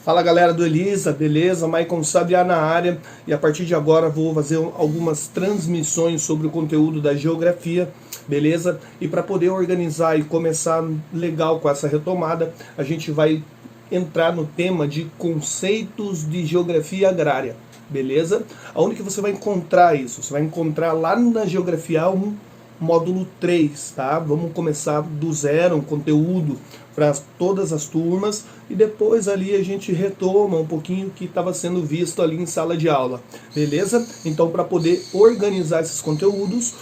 Fala galera do Elisa, beleza? Maicon Sabiá na área e a partir de agora vou fazer algumas transmissões sobre o conteúdo da geografia, beleza? E para poder organizar e começar legal com essa retomada, a gente vai entrar no tema de conceitos de geografia agrária, beleza? Aonde que você vai encontrar isso? Você vai encontrar lá na Geografia 1, módulo 3, tá? Vamos começar do zero, um conteúdo para todas as turmas e depois ali a gente retoma um pouquinho o que estava sendo visto ali em sala de aula, beleza? Então, para poder organizar esses conteúdos,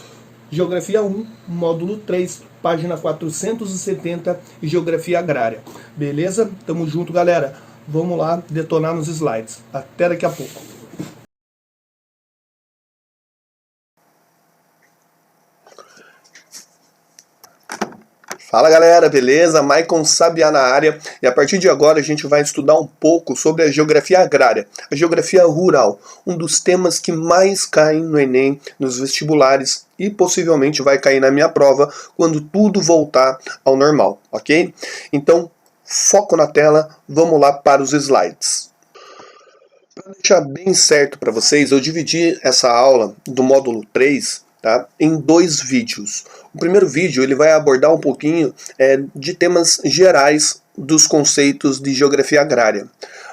Geografia 1, módulo 3, página 470 e Geografia Agrária, beleza? Tamo junto, galera. Vamos lá detonar nos slides. Até daqui a pouco. Fala galera, beleza? Maicon Sabiá na área e a partir de agora a gente vai estudar um pouco sobre a geografia agrária, a geografia rural, um dos temas que mais caem no Enem, nos vestibulares e possivelmente vai cair na minha prova quando tudo voltar ao normal, ok? Então, foco na tela, vamos lá para os slides. Para deixar bem certo para vocês, eu dividi essa aula do módulo 3, tá, em dois vídeos. O primeiro vídeo ele vai abordar um pouquinho de temas gerais dos conceitos de geografia agrária.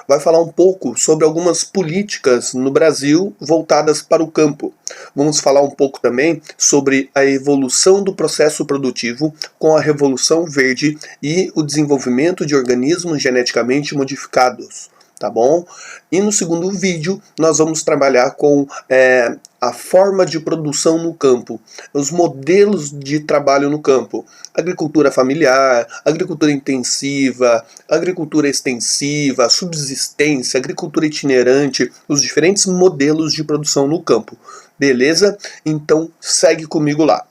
Vai falar um pouco sobre algumas políticas no Brasil voltadas para o campo. Vamos falar um pouco também sobre a evolução do processo produtivo com a Revolução Verde e o desenvolvimento de organismos geneticamente modificados. Tá bom? E no segundo vídeo nós vamos trabalhar com a forma de produção no campo, os modelos de trabalho no campo, agricultura familiar, agricultura intensiva, agricultura extensiva, subsistência, agricultura itinerante, os diferentes modelos de produção no campo. Beleza? Então segue comigo lá.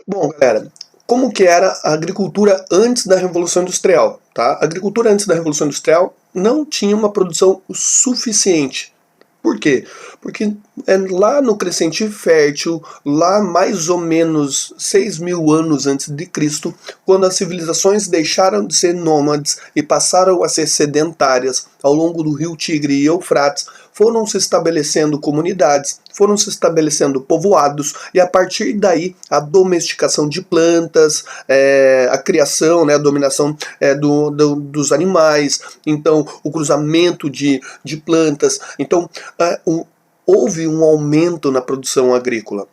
Bom, galera, como que era a agricultura antes da Revolução Industrial? Tá? A agricultura antes da Revolução Industrial não tinha uma produção suficiente. Por quê? Porque lá no Crescente Fértil, lá mais ou menos 6.000 anos antes de Cristo, quando as civilizações deixaram de ser nômades e passaram a ser sedentárias ao longo do rio Tigre e Eufrates, foram se estabelecendo comunidades, foram se estabelecendo povoados, e a partir daí a domesticação de plantas, a criação, a dominação dos animais, então o cruzamento de plantas, então houve um aumento na produção agrícola.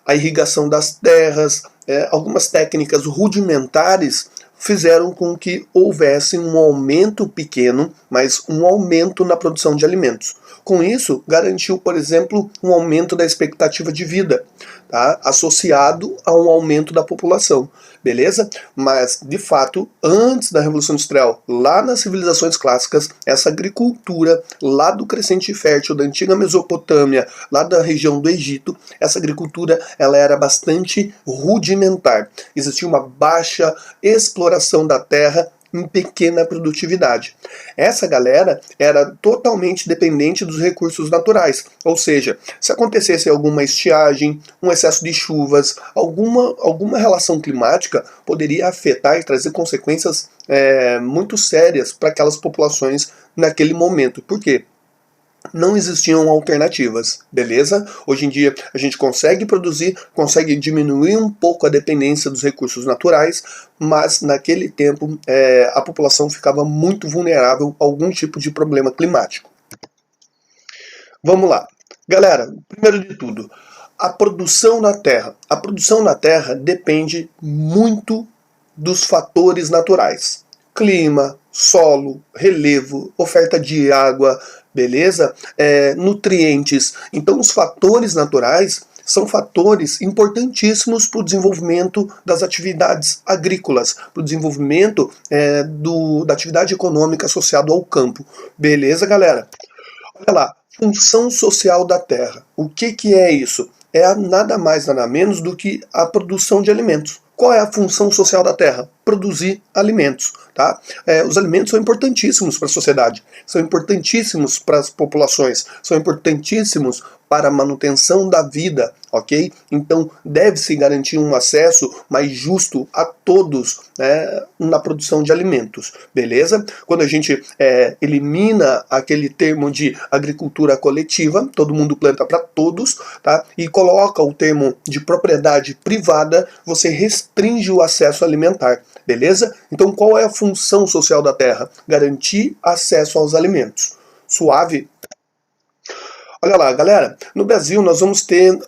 A irrigação das terras, algumas técnicas rudimentares fizeram com que houvesse um aumento pequeno, mas um aumento na produção de alimentos. Com isso, garantiu, por exemplo, um aumento da expectativa de vida, tá? Associado a um aumento da população, beleza? Mas, de fato, antes da Revolução Industrial, lá nas civilizações clássicas, essa agricultura lá do Crescente Fértil, da antiga Mesopotâmia, lá da região do Egito, essa agricultura ela era bastante rudimentar. Existia uma baixa exploração da terra em pequena produtividade. Essa galera era totalmente dependente dos recursos naturais, ou seja, se acontecesse alguma estiagem, um excesso de chuvas, alguma relação climática poderia afetar e trazer consequências muito sérias para aquelas populações naquele momento. Por quê? Não existiam alternativas, beleza? Hoje em dia a gente consegue produzir, consegue diminuir um pouco a dependência dos recursos naturais, mas naquele tempo a população ficava muito vulnerável a algum tipo de problema climático. Vamos lá. Galera, primeiro de tudo, a produção na Terra. A produção na Terra depende muito dos fatores naturais. Clima, solo, relevo, oferta de água, beleza? Nutrientes. Então os fatores naturais são fatores importantíssimos para o desenvolvimento das atividades agrícolas, para o desenvolvimento da atividade econômica associada ao campo. Beleza, galera? Olha lá, função social da terra. O que é isso? É nada mais, nada menos do que a produção de alimentos. Qual é a função social da terra? produzir alimentos, tá? Os alimentos são importantíssimos para a sociedade, são importantíssimos para as populações, são importantíssimos para a manutenção da vida, ok? Então deve-se garantir um acesso mais justo a todos, né, na produção de alimentos, beleza? Quando a gente elimina aquele termo de agricultura coletiva, todo mundo planta para todos, tá? E coloca o termo de propriedade privada, você restringe o acesso alimentar, beleza? Então qual é a função social da terra? Garantir acesso aos alimentos. Suave? Olha lá, galera, no Brasil nós vamos ter,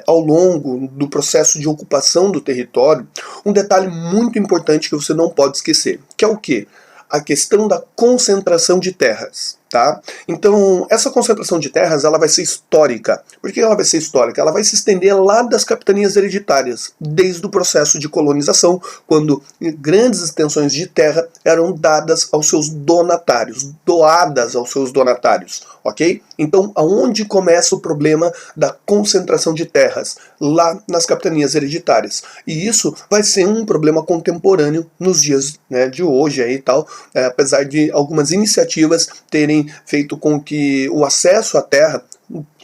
ao longo do processo de ocupação do território, um detalhe muito importante que você não pode esquecer, que é o quê? A questão da concentração de terras, tá? Então, essa concentração de terras, ela vai ser histórica. Por que ela vai ser histórica? Ela vai se estender lá das capitanias hereditárias, desde o processo de colonização, quando grandes extensões de terra eram dadas aos seus donatários, doadas aos seus donatários, ok? Então, aonde começa o problema da concentração de terras? Lá nas capitanias hereditárias. E isso vai ser um problema contemporâneo nos dias, né, de hoje aí e tal, apesar de algumas iniciativas terem feito com que o acesso à terra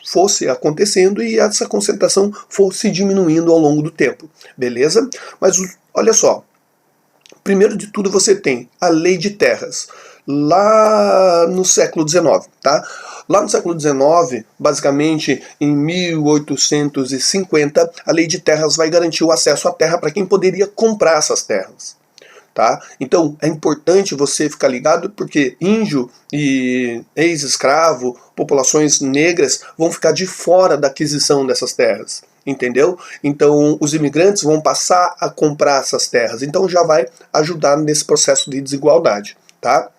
fosse acontecendo e essa concentração fosse diminuindo ao longo do tempo, beleza? Mas olha só, primeiro de tudo você tem a Lei de Terras, lá no século XIX, tá? Lá no século XIX, basicamente em 1850, a Lei de Terras vai garantir o acesso à terra para quem poderia comprar essas terras. Tá? Então é importante você ficar ligado porque índio e ex-escravo, populações negras vão ficar de fora da aquisição dessas terras, entendeu? Então os imigrantes vão passar a comprar essas terras, então já vai ajudar nesse processo de desigualdade, tá?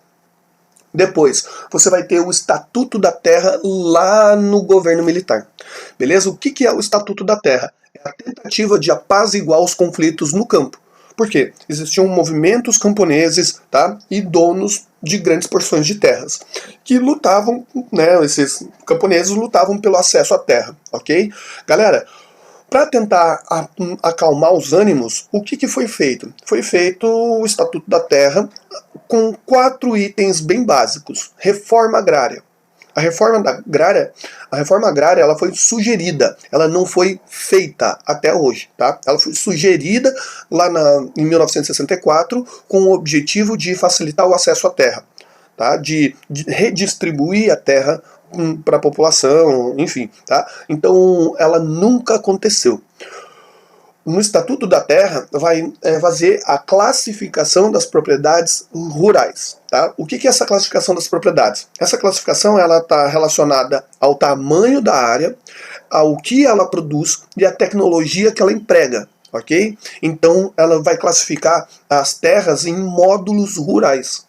Depois, você vai ter o Estatuto da Terra lá no governo militar, beleza? O que é o Estatuto da Terra? É a tentativa de apaziguar os conflitos no campo. Por quê? Existiam movimentos camponeses, tá? E donos de grandes porções de terras, que lutavam, né, esses camponeses lutavam pelo acesso à terra, ok? Galera, para tentar acalmar os ânimos, o que foi feito? Foi feito o Estatuto da Terra com 4 itens bem básicos. Reforma agrária. A reforma agrária ela foi sugerida, ela não foi feita até hoje, tá? Ela foi sugerida lá em 1964 com o objetivo de facilitar o acesso à terra, tá? De redistribuir a terra para a população, enfim, tá? Então ela nunca aconteceu. No Estatuto da Terra vai fazer a classificação das propriedades rurais. Tá? O que é essa classificação das propriedades? Essa classificação está relacionada ao tamanho da área, ao que ela produz e à tecnologia que ela emprega. Ok? Então ela vai classificar as terras em módulos rurais.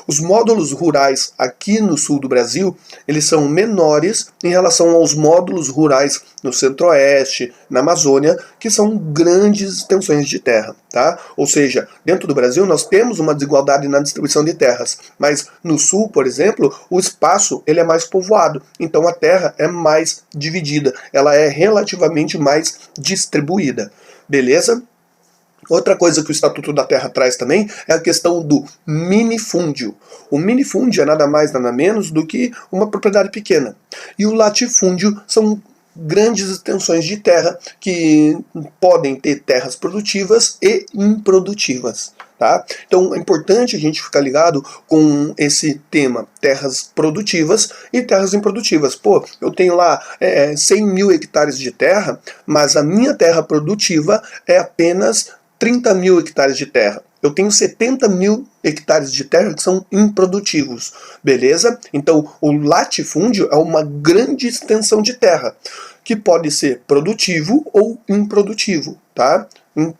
Os módulos rurais aqui no sul do Brasil, eles são menores em relação aos módulos rurais no centro-oeste, na Amazônia, que são grandes extensões de terra, tá? Ou seja, dentro do Brasil nós temos uma desigualdade na distribuição de terras, mas no sul, por exemplo, o espaço ele é mais povoado, então a terra é mais dividida, ela é relativamente mais distribuída, beleza? Outra coisa que o Estatuto da Terra traz também é a questão do minifúndio. O minifúndio é nada mais, nada menos do que uma propriedade pequena. E o latifúndio são grandes extensões de terra que podem ter terras produtivas e improdutivas. Tá? Então é importante a gente ficar ligado com esse tema, terras produtivas e terras improdutivas. Pô, eu tenho lá 100 mil hectares de terra, mas a minha terra produtiva é apenas 30 mil hectares de terra. Eu tenho 70 mil hectares de terra que são improdutivos, beleza? Então o latifúndio é uma grande extensão de terra, que pode ser produtivo ou improdutivo, tá?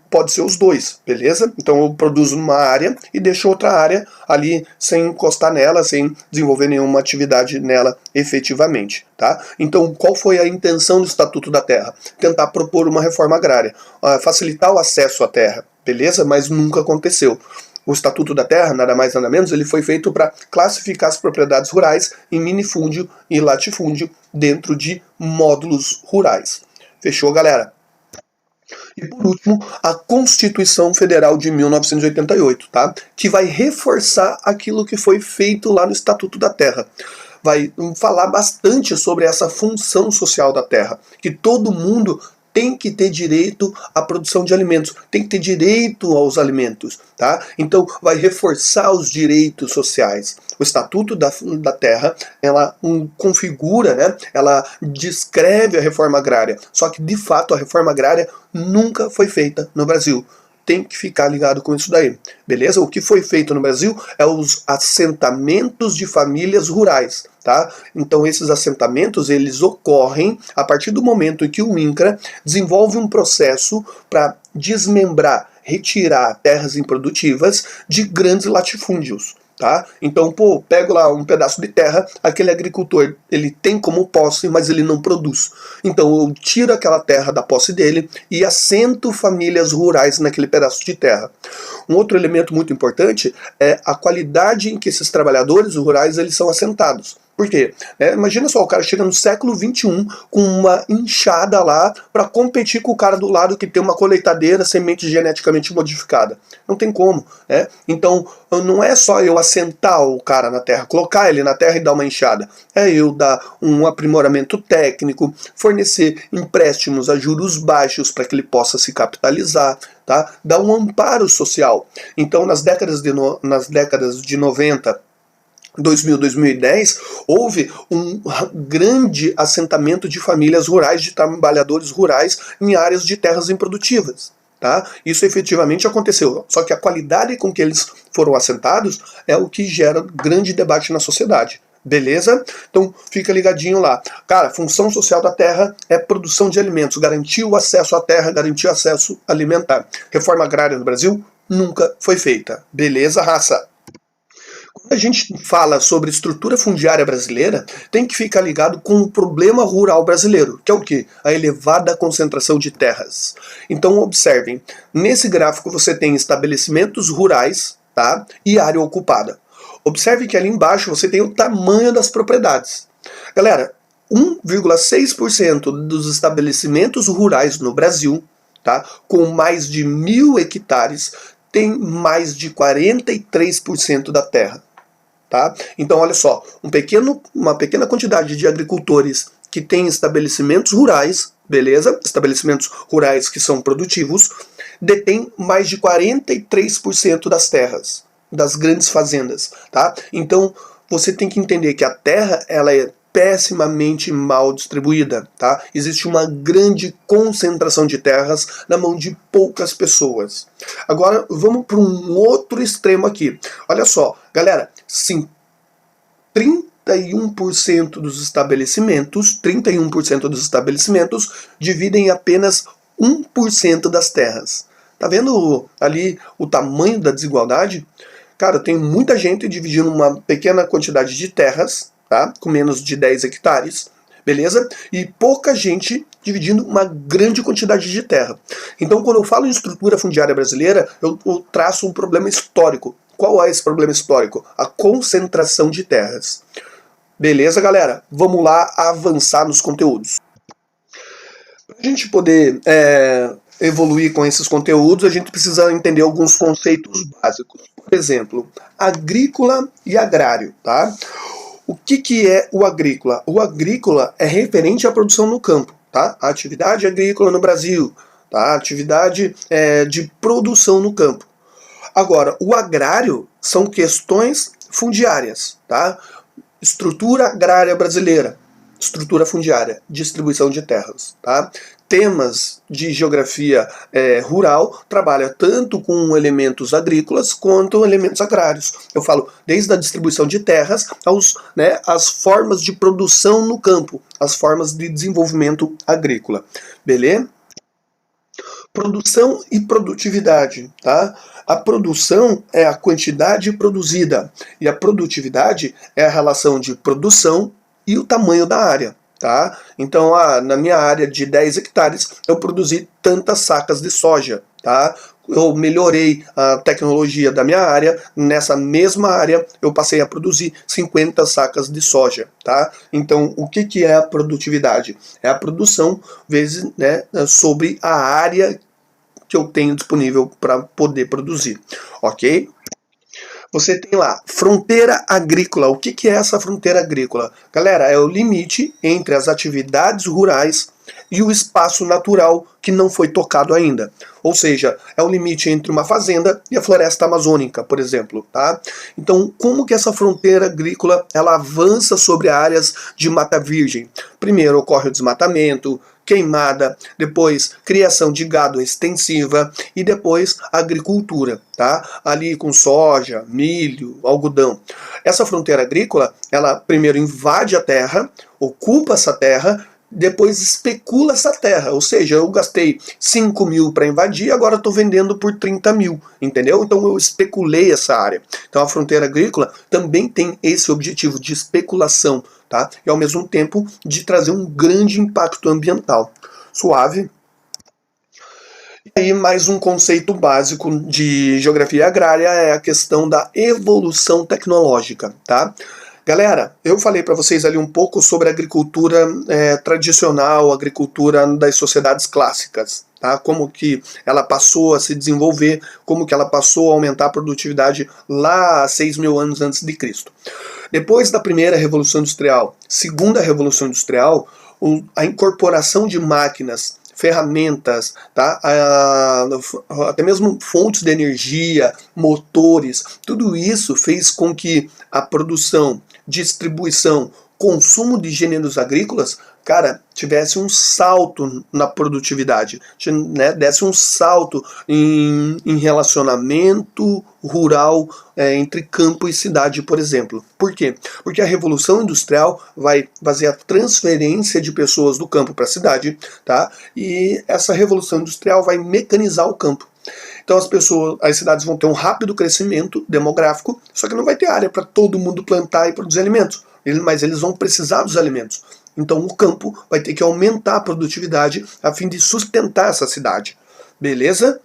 Pode ser os dois, beleza? Então eu produzo numa área e deixo outra área ali sem encostar nela, sem desenvolver nenhuma atividade nela efetivamente, tá? Então qual foi a intenção do Estatuto da Terra? Tentar propor uma reforma agrária, facilitar o acesso à terra, beleza? Mas nunca aconteceu. O Estatuto da Terra, nada mais nada menos, ele foi feito para classificar as propriedades rurais em minifúndio e latifúndio dentro de módulos rurais. Fechou, galera? E por último, a Constituição Federal de 1988, tá? Que vai reforçar aquilo que foi feito lá no Estatuto da Terra. Vai falar bastante sobre essa função social da terra, que todo mundo tem que ter direito à produção de alimentos, tem que ter direito aos alimentos, tá? Então vai reforçar os direitos sociais. O Estatuto da Terra, ela configura, né? Ela descreve a reforma agrária, só que de fato a reforma agrária nunca foi feita no Brasil. Tem que ficar ligado com isso daí, beleza? O que foi feito no Brasil é os assentamentos de famílias rurais, tá? Então esses assentamentos, eles ocorrem a partir do momento em que o INCRA desenvolve um processo para desmembrar, retirar terras improdutivas de grandes latifúndios. Tá? Então, pô, pego lá um pedaço de terra, aquele agricultor, ele tem como posse, mas ele não produz. Então eu tiro aquela terra da posse dele e assento famílias rurais naquele pedaço de terra. Um outro elemento muito importante é a qualidade em que esses trabalhadores rurais eles são assentados. Por quê? Imagina só, o cara chega no século XXI com uma enxada lá para competir com o cara do lado que tem uma colheitadeira, semente geneticamente modificada. Não tem como. Né? Então, não é só eu assentar o cara na terra, colocar ele na terra e dar uma enxada. É eu dar um aprimoramento técnico, fornecer empréstimos a juros baixos para que ele possa se capitalizar, tá? Dar um amparo social. Então, nas décadas de 90, 2000, 2010, houve um grande assentamento de famílias rurais, de trabalhadores rurais em áreas de terras improdutivas. Tá? Isso efetivamente aconteceu, só que a qualidade com que eles foram assentados é o que gera grande debate na sociedade. Beleza? Então fica ligadinho lá. Cara, função social da terra é produção de alimentos, garantir o acesso à terra, garantir o acesso alimentar. Reforma agrária no Brasil nunca foi feita. Beleza, raça? Quando a gente fala sobre estrutura fundiária brasileira, tem que ficar ligado com o problema rural brasileiro, que é o quê? A elevada concentração de terras. Então observem, nesse gráfico você tem estabelecimentos rurais, tá? E área ocupada. Observe que ali embaixo você tem o tamanho das propriedades. Galera, 1,6% dos estabelecimentos rurais no Brasil, tá? Com mais de 1.000 hectares, tem mais de 43% da terra. Tá? Então, olha só, uma pequena quantidade de agricultores que têm estabelecimentos rurais, beleza? Estabelecimentos rurais que são produtivos, detêm mais de 43% das terras, das grandes fazendas. Tá? Então, você tem que entender que a terra ela é pessimamente mal distribuída, tá? Existe uma grande concentração de terras na mão de poucas pessoas. Agora vamos para um outro extremo aqui. Olha só, galera, sim, 31% dos estabelecimentos dividem apenas 1% das terras. Tá vendo ali o tamanho da desigualdade? Cara, tem muita gente dividindo uma pequena quantidade de terras, tá? Com menos de 10 hectares, beleza? E pouca gente dividindo uma grande quantidade de terra. Então, quando eu falo em estrutura fundiária brasileira, eu traço um problema histórico. Qual é esse problema histórico? A concentração de terras. Beleza, galera? Vamos lá avançar nos conteúdos. Para a gente poder evoluir com esses conteúdos, a gente precisa entender alguns conceitos básicos. Por exemplo, agrícola e agrário, tá? O que é o agrícola? O agrícola é referente à produção no campo, tá? A atividade agrícola no Brasil, tá? A atividade de produção no campo. Agora, o agrário são questões fundiárias, tá? Estrutura agrária brasileira, estrutura fundiária, distribuição de terras, tá? Temas de geografia rural trabalha tanto com elementos agrícolas quanto elementos agrários. Eu falo desde a distribuição de terras às formas de produção no campo, as formas de desenvolvimento agrícola. Beleza? Produção e produtividade, tá? A produção é a quantidade produzida e a produtividade é a relação de produção e o tamanho da área. Tá? Então, na minha área de 10 hectares, eu produzi tantas sacas de soja. Tá? Eu melhorei a tecnologia da minha área, nessa mesma área eu passei a produzir 50 sacas de soja. Tá? Então, o que é a produtividade? É a produção vezes, sobre a área que eu tenho disponível para poder produzir, ok? Você tem lá, fronteira agrícola. O que é essa fronteira agrícola? Galera, é o limite entre as atividades rurais e o espaço natural que não foi tocado ainda. Ou seja, é o limite entre uma fazenda e a floresta amazônica, por exemplo, tá? Então, como que essa fronteira agrícola ela avança sobre áreas de mata virgem? Primeiro ocorre o desmatamento, queimada, depois criação de gado extensiva e depois agricultura, tá? Ali com soja, milho, algodão. Essa fronteira agrícola, ela primeiro invade a terra, ocupa essa terra, depois especula essa terra, ou seja, eu gastei 5 mil para invadir, agora estou vendendo por 30 mil, entendeu? Então eu especulei essa área. Então a fronteira agrícola também tem esse objetivo de especulação, tá? E ao mesmo tempo de trazer um grande impacto ambiental. Suave. E aí mais um conceito básico de geografia agrária é a questão da evolução tecnológica, tá? Galera, eu falei para vocês ali um pouco sobre a agricultura tradicional, a agricultura das sociedades clássicas, tá? Como que ela passou a se desenvolver, como que ela passou a aumentar a produtividade lá 6 mil anos antes de Cristo. Depois da primeira Revolução Industrial, segunda Revolução Industrial, a incorporação de máquinas, ferramentas, tá? Até mesmo fontes de energia, motores, tudo isso fez com que a produção, distribuição, consumo de gêneros agrícolas, cara, tivesse um salto na produtividade, né? Desse um salto em relacionamento rural entre campo e cidade, por exemplo. Por quê? Porque a Revolução Industrial vai fazer a transferência de pessoas do campo para a cidade, tá? E essa Revolução Industrial vai mecanizar o campo. Então as cidades vão ter um rápido crescimento demográfico, só que não vai ter área para todo mundo plantar e produzir alimentos, mas eles vão precisar dos alimentos. Então o campo vai ter que aumentar a produtividade a fim de sustentar essa cidade. Beleza?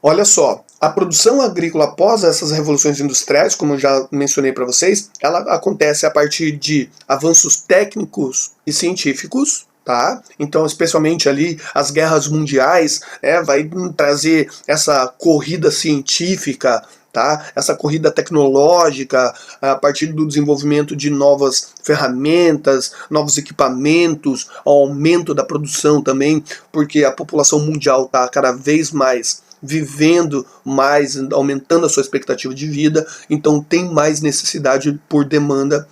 Olha só, a produção agrícola após essas revoluções industriais, como eu já mencionei para vocês, ela acontece a partir de avanços técnicos e científicos, tá? Então, especialmente ali as guerras mundiais, vai trazer essa corrida científica, tá? Essa corrida tecnológica a partir do desenvolvimento de novas ferramentas, novos equipamentos, aumento da produção também, porque a população mundial está cada vez mais vivendo mais, aumentando a sua expectativa de vida, então tem mais necessidade por demanda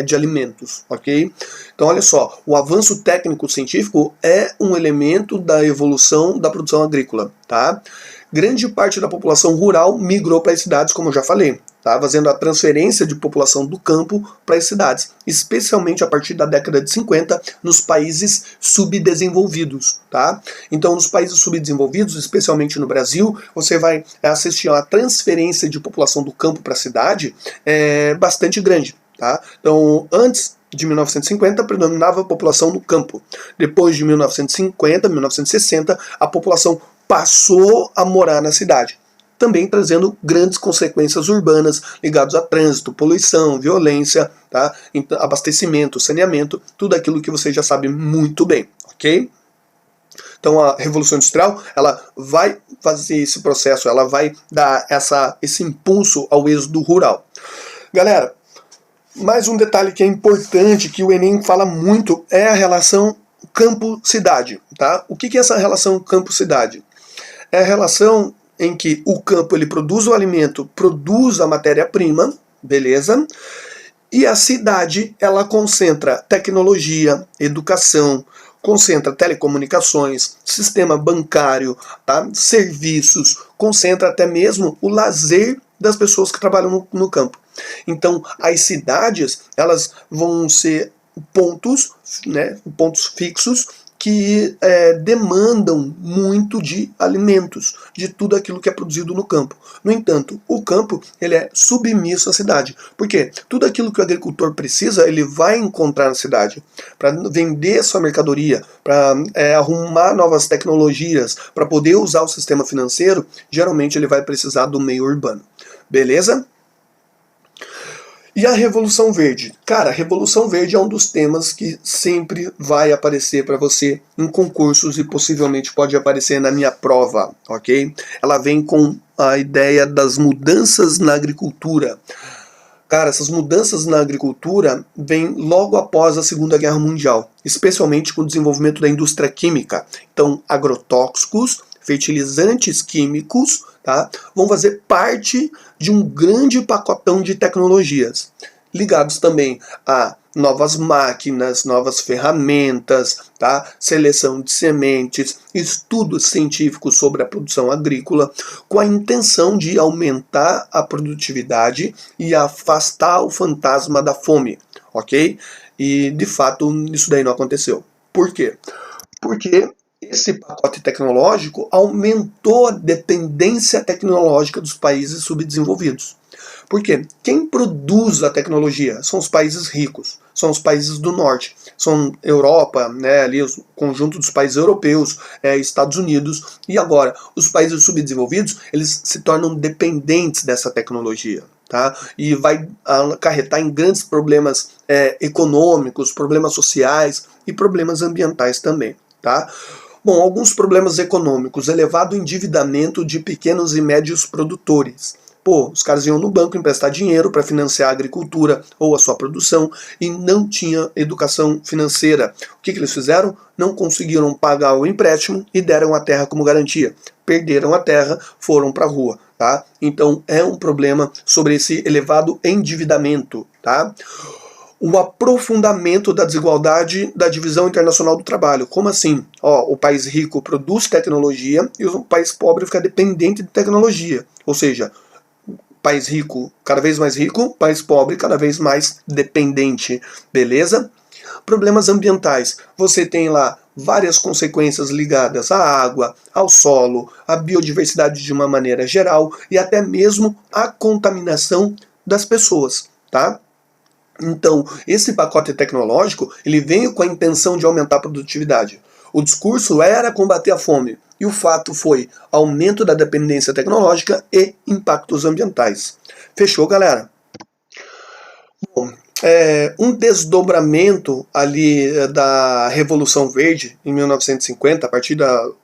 de alimentos, ok? Então olha só, o avanço técnico-científico é um elemento da evolução da produção agrícola, tá? Grande parte da população rural migrou para as cidades, como eu já falei, tá? Fazendo a transferência de população do campo para as cidades, especialmente a partir da década de 50 nos países subdesenvolvidos, tá? Então, nos países subdesenvolvidos, especialmente no Brasil, você vai assistir a uma transferência de população do campo para a cidade bastante grande, tá? Então, antes de 1950, predominava a população no campo. Depois de 1950, 1960, a população passou a morar na cidade, também trazendo grandes consequências urbanas ligadas a trânsito, poluição, violência, tá? Abastecimento, saneamento, tudo aquilo que você já sabe muito bem, ok? Então a Revolução Industrial, ela vai fazer esse processo, ela vai dar esse impulso ao êxodo rural. Galera, mais um detalhe que é importante, que o Enem fala muito, é a relação campo-cidade, tá? O que é essa relação campo-cidade? É a relação em que o campo ele produz o alimento, produz a matéria-prima, beleza? E a cidade ela concentra tecnologia, educação, concentra telecomunicações, sistema bancário, tá? Serviços, concentra até mesmo o lazer das pessoas que trabalham no campo. Então, as cidades elas vão ser pontos, né, pontos fixos que demandam muito de alimentos, de tudo aquilo que é produzido no campo. No entanto, o campo ele é submisso à cidade. Por quê? Tudo aquilo que o agricultor precisa, ele vai encontrar na cidade. Para vender sua mercadoria, para arrumar novas tecnologias, para poder usar o sistema financeiro, geralmente ele vai precisar do meio urbano. Beleza? E a Revolução Verde? Cara, a Revolução Verde é um dos temas que sempre vai aparecer para você em concursos e possivelmente pode aparecer na minha prova, ok? Ela vem com a ideia das mudanças na agricultura. Cara, essas mudanças na agricultura vêm logo após a Segunda Guerra Mundial, especialmente com o desenvolvimento da indústria química. Então, agrotóxicos, fertilizantes químicos, tá, vão fazer parte de um grande pacotão de tecnologias, ligados também a novas máquinas, novas ferramentas, tá? Seleção de sementes, estudos científicos sobre a produção agrícola, com a intenção de aumentar a produtividade e afastar o fantasma da fome, ok? E, de fato, isso daí não aconteceu. Por quê? Porque esse pacote tecnológico aumentou a dependência tecnológica dos países subdesenvolvidos. Por quê? Quem produz a tecnologia são os países ricos, são os países do norte, são Europa, né, ali o conjunto dos países europeus, Estados Unidos, e agora os países subdesenvolvidos, eles se tornam dependentes dessa tecnologia. Tá? E vai acarretar em grandes problemas econômicos, problemas sociais e problemas ambientais também. Tá? Bom, alguns problemas econômicos, elevado endividamento de pequenos e médios produtores. Pô, os caras iam no banco emprestar dinheiro para financiar a agricultura ou a sua produção e não tinha educação financeira. O que eles fizeram? Não conseguiram pagar o empréstimo e deram a terra como garantia. Perderam a terra, foram para a rua. Tá? Então é um problema sobre esse elevado endividamento. Tá? O aprofundamento da desigualdade da divisão internacional do trabalho. Como assim? O país rico produz tecnologia e o país pobre fica dependente de tecnologia. Ou seja, país rico cada vez mais rico, país pobre cada vez mais dependente. Beleza? Problemas ambientais. Você tem lá várias consequências ligadas à água, ao solo, à biodiversidade de uma maneira geral e até mesmo à contaminação das pessoas. Tá? Então, esse pacote tecnológico, ele veio com a intenção de aumentar a produtividade. O discurso era combater a fome, e o fato foi aumento da dependência tecnológica e impactos ambientais. Fechou, galera? Bom, um desdobramento ali da Revolução Verde em 1950, a partir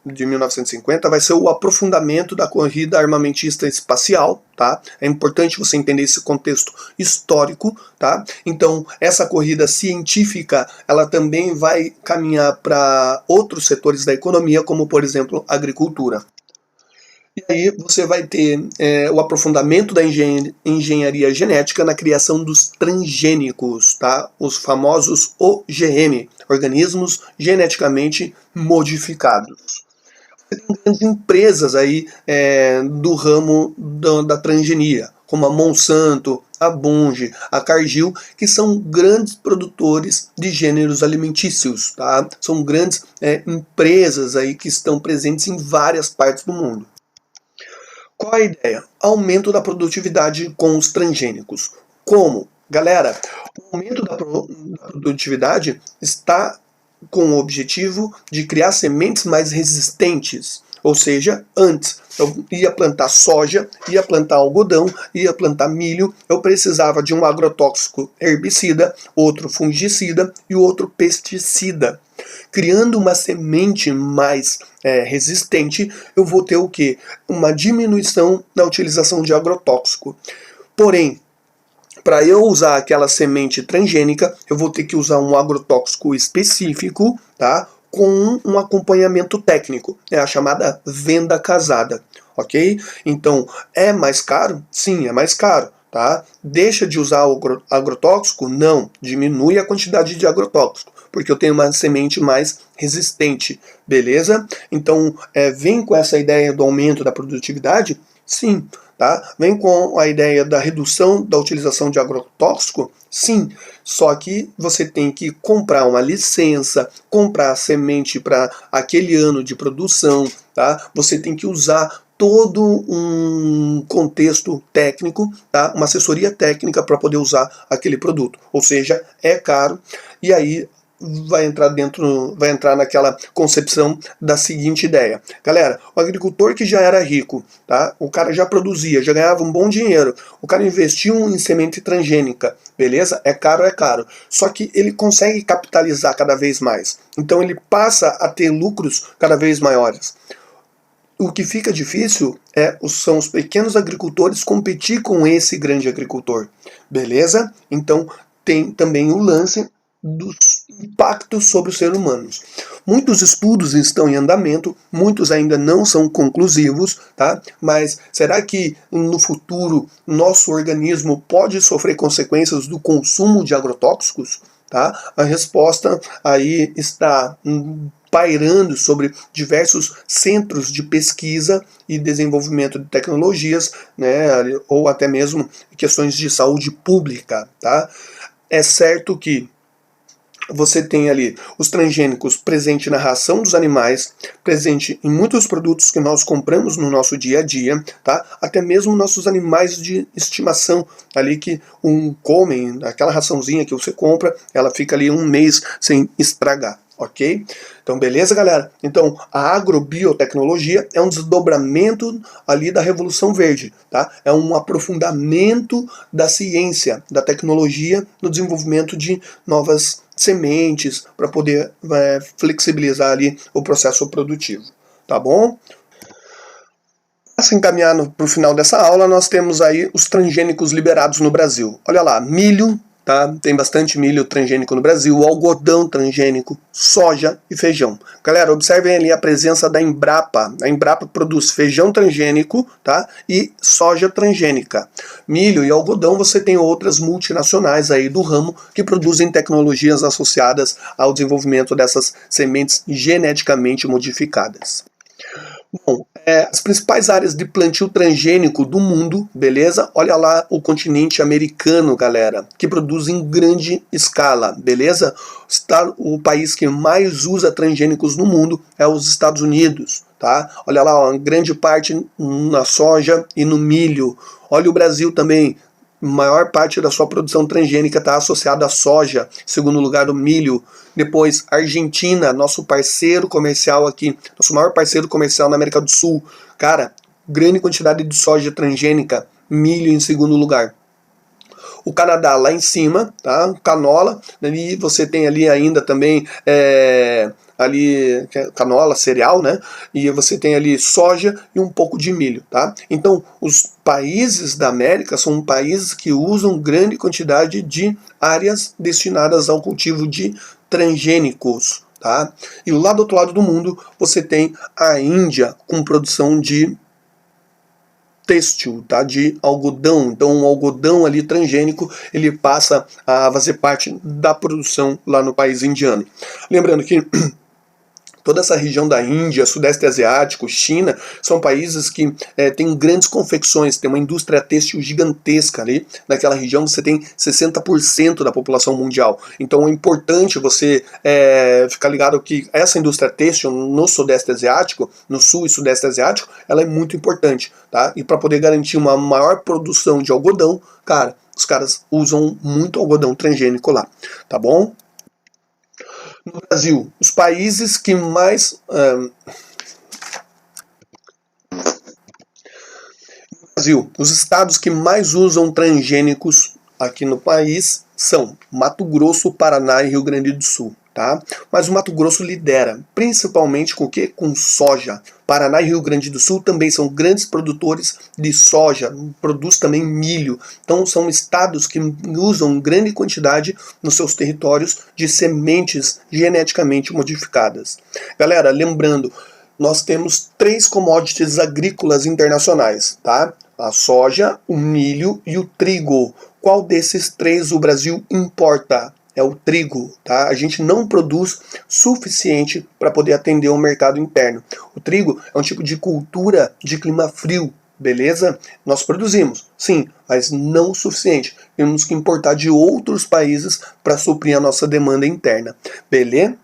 de 1950, vai ser o aprofundamento da corrida armamentista espacial, tá? É importante você entender esse contexto histórico, tá? Então, essa corrida científica, ela também vai caminhar para outros setores da economia, como, por exemplo, a agricultura. E aí você vai ter o aprofundamento da engenharia genética na criação dos transgênicos, tá? Os famosos OGM, organismos geneticamente modificados. Você tem grandes empresas aí do ramo da transgenia, como a Monsanto, a Bunge, a Cargill, que são grandes produtores de gêneros alimentícios, tá? São grandes empresas aí que estão presentes em várias partes do mundo. Qual a ideia? Aumento da produtividade com os transgênicos. Como? Galera, o aumento da produtividade está com o objetivo de criar sementes mais resistentes. Ou seja, antes eu ia plantar soja, ia plantar algodão, ia plantar milho, eu precisava de um agrotóxico herbicida, outro fungicida e outro pesticida. Criando uma semente mais resistente, eu vou ter o quê? Uma diminuição na utilização de agrotóxico. Porém, para eu usar aquela semente transgênica, eu vou ter que usar um agrotóxico específico, tá? Com um acompanhamento técnico. É a chamada venda casada, ok? Então, é mais caro? Sim, é mais caro. Tá? Deixa de usar o agrotóxico? Não, diminui a quantidade de agrotóxico, porque eu tenho uma semente mais resistente, beleza? Então, vem com essa ideia do aumento da produtividade? Sim, tá? Vem com a ideia da redução da utilização de agrotóxico? Sim, só que você tem que comprar uma licença, comprar a semente para aquele ano de produção, tá? Você tem que usar todo um contexto técnico, tá? Uma assessoria técnica para poder usar aquele produto. Ou seja, é caro e aí vai entrar naquela concepção da seguinte ideia. Galera, o agricultor que já era rico, tá? O cara já produzia, já ganhava um bom dinheiro, o cara investiu em semente transgênica, beleza? É caro, é caro. Só que ele consegue capitalizar cada vez mais. Então ele passa a ter lucros cada vez maiores. O que fica difícil são os pequenos agricultores competir com esse grande agricultor, beleza? Então tem também o lance dos impactos sobre os seres humanos. Muitos estudos estão em andamento, muitos ainda não são conclusivos, tá? Mas será que no futuro nosso organismo pode sofrer consequências do consumo de agrotóxicos? Tá? A resposta aí está pairando sobre diversos centros de pesquisa e desenvolvimento de tecnologias, né, ou até mesmo questões de saúde pública. Tá? É certo que você tem ali os transgênicos presente na ração dos animais, presente em muitos produtos que nós compramos no nosso dia a dia, tá? Até mesmo nossos animais de estimação ali que comem, aquela raçãozinha que você compra, ela fica ali um mês sem estragar. Ok? Então, beleza, galera? Então, a agrobiotecnologia é um desdobramento ali da Revolução Verde, tá? É um aprofundamento da ciência, da tecnologia no desenvolvimento de novas sementes para poder flexibilizar ali o processo produtivo, tá bom? Assim, encaminhando para o final dessa aula, nós temos aí os transgênicos liberados no Brasil. Olha lá, milho, tá? Tem bastante milho transgênico no Brasil, algodão transgênico, soja e feijão. Galera, observem ali a presença da Embrapa. A Embrapa produz feijão transgênico, tá? E soja transgênica. Milho e algodão, você tem outras multinacionais aí do ramo que produzem tecnologias associadas ao desenvolvimento dessas sementes geneticamente modificadas. Bom, as principais áreas de plantio transgênico do mundo, beleza? Olha lá o continente americano, galera, que produz em grande escala, beleza? O país que mais usa transgênicos no mundo é os Estados Unidos, tá? Olha lá, uma grande parte na soja e no milho. Olha o Brasil também. Maior parte da sua produção transgênica está associada à soja, segundo lugar o milho. Depois, Argentina, nosso parceiro comercial aqui, nosso maior parceiro comercial na América do Sul. Cara, grande quantidade de soja transgênica, milho em segundo lugar. O Canadá lá em cima, tá? Canola, e você tem ali ainda também ali canola, cereal, né? E você tem ali soja e um pouco de milho, tá? Então, os países da América são países que usam grande quantidade de áreas destinadas ao cultivo de transgênicos, tá? E lá do outro lado do mundo, você tem a Índia com produção de têxtil, tá? De algodão. Então, o algodão ali transgênico, ele passa a fazer parte da produção lá no país indiano. Lembrando que toda essa região da Índia, Sudeste Asiático, China, são países que têm grandes confecções, tem uma indústria têxtil gigantesca ali. Naquela região você tem 60% da população mundial. Então é importante você ficar ligado que essa indústria têxtil no Sudeste Asiático, no Sul e Sudeste Asiático, ela é muito importante, tá? E para poder garantir uma maior produção de algodão, cara, os caras usam muito algodão transgênico lá, tá bom? No Brasil, os países que mais os estados que mais usam transgênicos aqui no país são Mato Grosso, Paraná e Rio Grande do Sul, tá? Mas o Mato Grosso lidera, principalmente com o quê? Com soja. Paraná e Rio Grande do Sul também são grandes produtores de soja, produz também milho. Então são estados que usam grande quantidade nos seus territórios de sementes geneticamente modificadas. Galera, lembrando, nós temos 3 commodities agrícolas internacionais, tá? A soja, o milho e o trigo. Qual desses 3 o Brasil importa? É o trigo, tá? A gente não produz suficiente para poder atender o mercado interno. O trigo é um tipo de cultura de clima frio, beleza? Nós produzimos, sim, mas não o suficiente. Temos que importar de outros países para suprir a nossa demanda interna, beleza?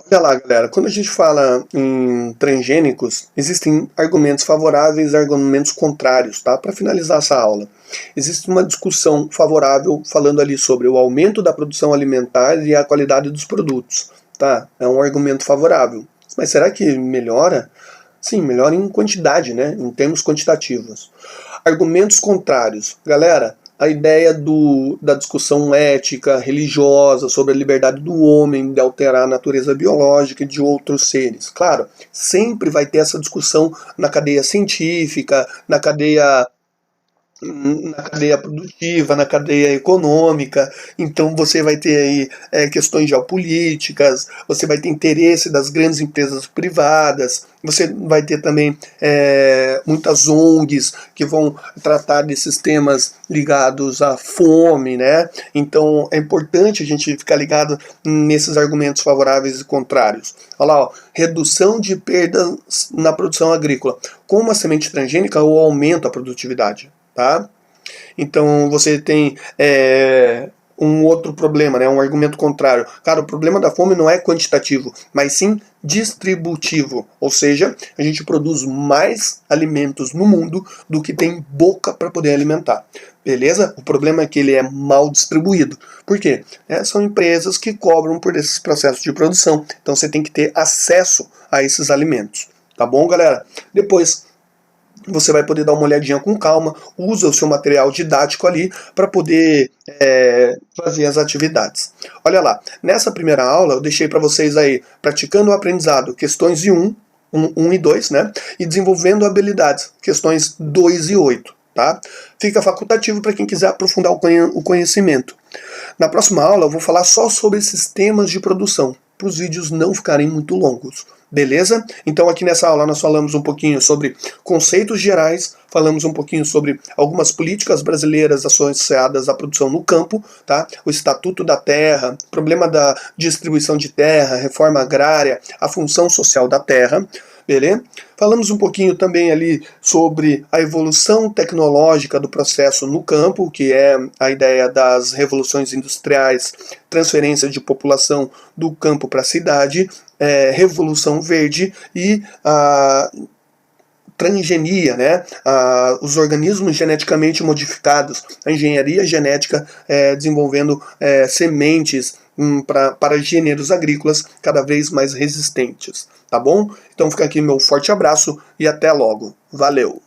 Olha lá, galera, quando a gente fala em transgênicos, existem argumentos favoráveis e argumentos contrários, tá? Para finalizar essa aula. Existe uma discussão favorável falando ali sobre o aumento da produção alimentar e a qualidade dos produtos, tá? É um argumento favorável. Mas será que melhora? Sim, melhora em quantidade, né? Em termos quantitativos. Argumentos contrários. Galera, a ideia da discussão ética, religiosa, sobre a liberdade do homem de alterar a natureza biológica de outros seres. Claro, sempre vai ter essa discussão na cadeia científica, na cadeia produtiva, na cadeia econômica. Então você vai ter aí questões geopolíticas, você vai ter interesse das grandes empresas privadas, você vai ter também muitas ONGs que vão tratar desses temas ligados à fome, né? Então é importante a gente ficar ligado nesses argumentos favoráveis e contrários. Olha lá, ó, redução de perdas na produção agrícola. Com uma semente transgênica, ou aumenta a produtividade. Tá? Então você tem um outro problema, né? Um argumento contrário. Cara, o problema da fome não é quantitativo, mas sim distributivo. Ou seja, a gente produz mais alimentos no mundo do que tem boca para poder alimentar. Beleza? O problema é que ele é mal distribuído. Por quê? São empresas que cobram por esses processos de produção. Então você tem que ter acesso a esses alimentos. Tá bom, galera? Depois você vai poder dar uma olhadinha com calma, usa o seu material didático ali para poder fazer as atividades. Olha lá, nessa primeira aula eu deixei para vocês aí, praticando o aprendizado, questões de 1 e 2, né? E desenvolvendo habilidades, questões 2 e 8, tá? Fica facultativo para quem quiser aprofundar o conhecimento. Na próxima aula eu vou falar só sobre esses temas de produção, para os vídeos não ficarem muito longos. Beleza? Então aqui nessa aula nós falamos um pouquinho sobre conceitos gerais, falamos um pouquinho sobre algumas políticas brasileiras associadas à produção no campo, tá? O Estatuto da Terra, problema da distribuição de terra, reforma agrária, a função social da terra, beleza? Falamos um pouquinho também ali sobre a evolução tecnológica do processo no campo, que é a ideia das revoluções industriais, transferência de população do campo para a cidade, Revolução Verde e a transgenia, né? Os organismos geneticamente modificados, a engenharia genética desenvolvendo sementes para gêneros agrícolas cada vez mais resistentes, tá bom? Então fica aqui meu forte abraço e até logo. Valeu!